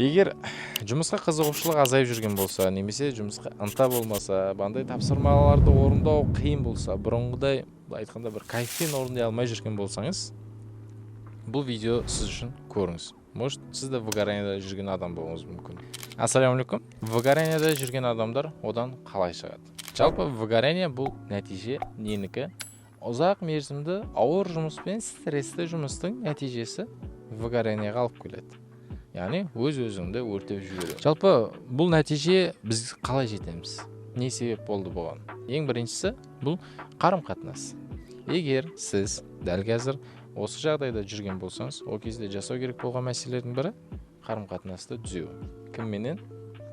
Егер жұмысқа қызығушылық азайып жүрген болса, немесе жұмысқа ынта болмаса, бандай тапсырмаларды орындау қиын болса, бұрынғыдай айтқанда бір кайфпен орындай алмай жүрген болсаңыз, бұл видео сіз үшін көріңіз. Может, сіз де выгоранияда жүрген адам болуыңыз мүмкін. Ассалаумалейкум. Выгоранияда жүрген адамдар одан қалай шығады? Жалпы выгорание бұл нәтиже ненікі? Ұзақ мерзімді ауыр жұмыс пен стрессті жұмыстың нәтижесі выгоранияға алып келеді. Яғни өз-өзіңді өртеп жібереді. Жалпы бұл нәтиже біз қалай жетеміз? Не себеп болды бұған? Ең біріншісі бұл қарым-қатынас. Егер сіз дәл қазір осы жағдайда жүрген болсаңыз, ол кезде жасау керек болған мәселелердің бірі қарым-қатынасты түзеу. Кімменен?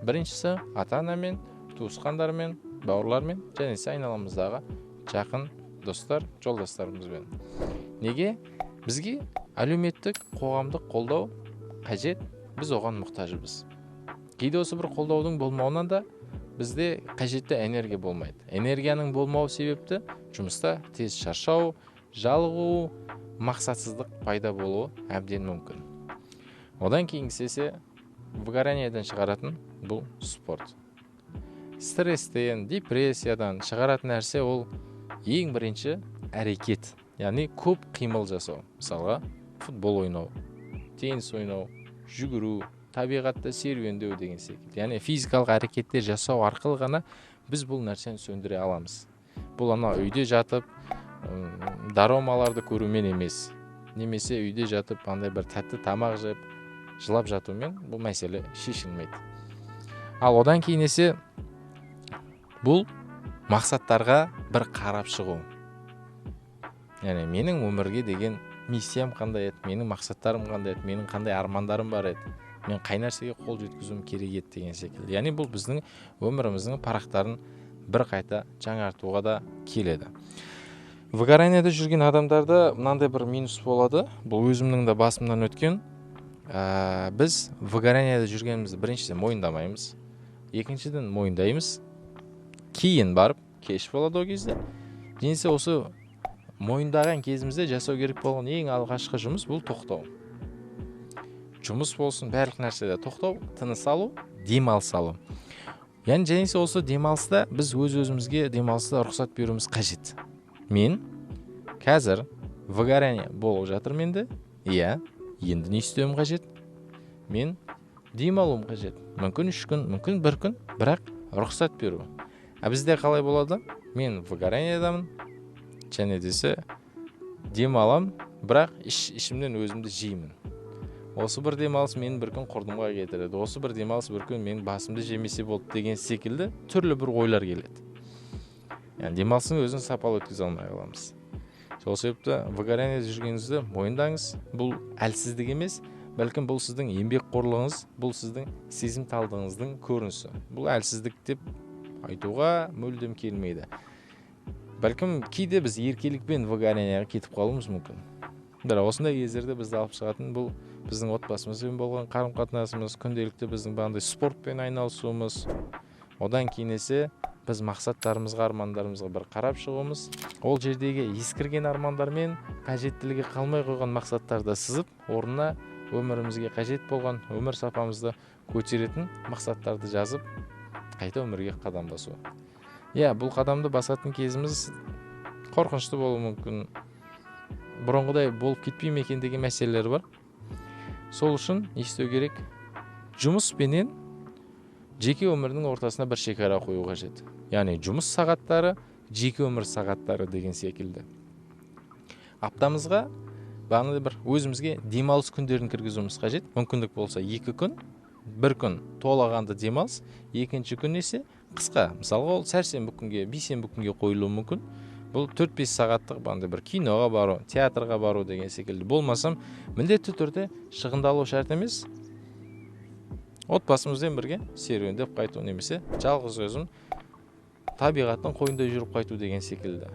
Біріншісі ата-анамен, туысқандармен, бауырлармен, және айналамыздағы жақын достар, жолдастарымызбен. Неге? Бізге әлеуметтік, қоғамдық қолдау қажет, біз оған мұқтажбыз. Кейде осы бір қолдаудың болмауынан да бізде қажетті энергия болмайды. Энергияның болмау себепті жұмыста тез шаршау, жалығу, мақсатсыздық пайда болуы әбден мүмкін. Одан кейінгісі выгораниядан шығаратын бұл спорт. Стресстен, депрессиядан шығаратын нәрсе ол ең бірінші әрекет, яғни көп қимыл жасау. Мысалға, футбол ойнау, теннис ойнау, жүгіру, табиғатта серуендеу деген секілді. Яғни физикалық әрекеттер жасау арқылы ғана біз бұл нәрсені сөндіре аламыз. Бұл үйде жатып, дорамаларды көрумен емес, немесе үйде жатып, андай бір тәтті тамақ жеп, жылап жатумен бұл мәселе шешілмейді. Ал одан кейінесе бұл мақсаттарға бір қарап шығу. Яғни менің өмірге деген миссиям қандай еді, менің мақсаттарым қандай еді, менің қандай армандарым бар еді, мен қай нәрсеге қол жеткізуім керек еді деген секілді. Яғни бұл біздің өміріміздің парақтарын бір қайта жаңартуға да келеді. Выгоранияда жүрген адамдарда мынандай бір минус болады. Бұл өзімнің де басымнан өткен. Біз выгоранияда жүргенімізді біріншіден мойындамаймыз. Екіншіден мойындаймыз. Кейін барып, кеш болады ол кезде. Денесі осы мойындаған кезімізде жасау керек болған ең алғашқы жұмыс бұл тоқтау. Жұмыс болсын, барлық нәрседе тоқтау, тыныс алу, демалыс алу. Яғни және осы демалыста біз өз-өзімізге демалыста рұқсат беруіміз қажет. Мен қазір выгорание болып жатыр менде. Иә, енді не істеуім қажет? Мен демалуым қажет. Мүмкін 3 күн, мүмкін 1 күн, бірақ рұқсат беру. Бізде қалай болады? Мен выгораниядамын. Және десе демалам, бірақ ішімнен өзімді жеймін. Осы бір демалыс мені бір күн құрдымға кетіреді. Осы бір демалыс бір күн менің басымды жемесе болды деген секілді түрлі бір ойлар келеді. Яғни демалыстың өзін сапалы өткізе алмай қаламыз. Сол себепті выгоранияда жүргеніңізді мойындаңыз. Бұл әлсіздік емес, бәлкім бұл сіздің еңбекқорлығыңыз, бұл сіздің сезімталдығыңыздың көрінісі. Бұл әлсіздік деп айтуға мүлдем келмейді. Бәлкім кейде біз еркелікпен выгоранияға кетіп қалуымыз мүмкін. Бірақ осындай кездерде бізді алып шығатын бұл біздің отбасымызбен болған қарым-қатынасымыз, күнделікті біздің бандай спортпен айналысуымыз. Одан кейінесе біз мақсаттарымызға, армандарымызға бір қарап шығуымыз. Ол жердегі ескірген армандармен қажеттілігі қалмай қойған мақсаттарды сызып, орнына өмірімізге қажет болған өмір сапамызды көтеретін мақсаттарды жазып, қайта өмірге қадам басу. Иә, бұл қадамды басатын кезіміз қорқынышты болуы мүмкін. Бұрынғыдай болып кетпей ме екен деген мәселелер бар. Сол үшін не істеу керек? Жұмыс пенен жеке өмірдің ортасына бір шекара қою қажет. Яғни жұмыс сағаттары, жеке өмір сағаттары деген секілді. Аптамызға бағындай бір өзімізге демалыс күндерін кіргізуіміз қажет. Мүмкіндік болса 2 күн, 1 күн толағанды демалыс, екінші күн есе қысқа. Мысалға ол сәрсенбі күнге, бейсенбі күнге қойылуы мүмкін. Бұл 4-5 сағаттық бандай бір киноға бару, театрға бару деген секілді. Болмасам, міндетті түрде шығындалу шарт емес. Отбасымызбен бірге серуендеп қайту, немесе жалғыз өзім табиғаттың қойнында жүріп қайту деген секілді.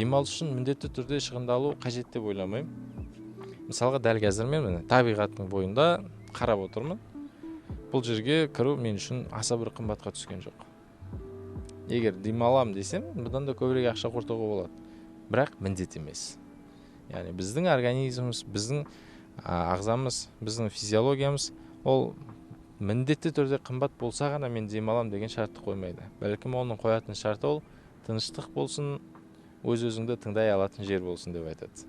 Демалыс үшін міндетті түрде шығындалу қажет деп ойламаймын. Мысалға дәл қазір мен табиғаттың бойында қарап отырмын. Бұл жерге кіру мен үшін аса бір қымбатқа түскен жоқ. Егер демалам десем, бұдан да көбірек ақша құртуға болады. Бірақ міндет емес. Яғни біздің организміміз, біздің ағзамыз, біздің физиологиямыз ол міндетті түрде қымбат болса ғана мен демалам деген шартты қоймайды. Бәлкім оның қоятын шарты ол тыныштық болсын, өз өзіңді тыңдай алатын жер болсын деп айтады.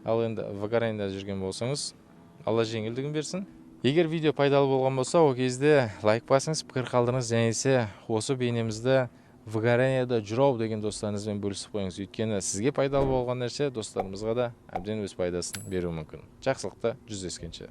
Ал енді Выгорание жүрген болсаңыз, Алла жеңілдігін берсін. Егер видео пайдалы болған болса, ол кезде лайк басыңыз, пікір қалдырыңыз, және осы бейнемізді Выгораниеда жүрау деген достарыңызбен бөлісіп қойыңыз. Өйткені сізге пайдалы болған нәрсе достарымызға да әбден өз пайдасын беруі мүмкін. Жақсылықта жүздескенше.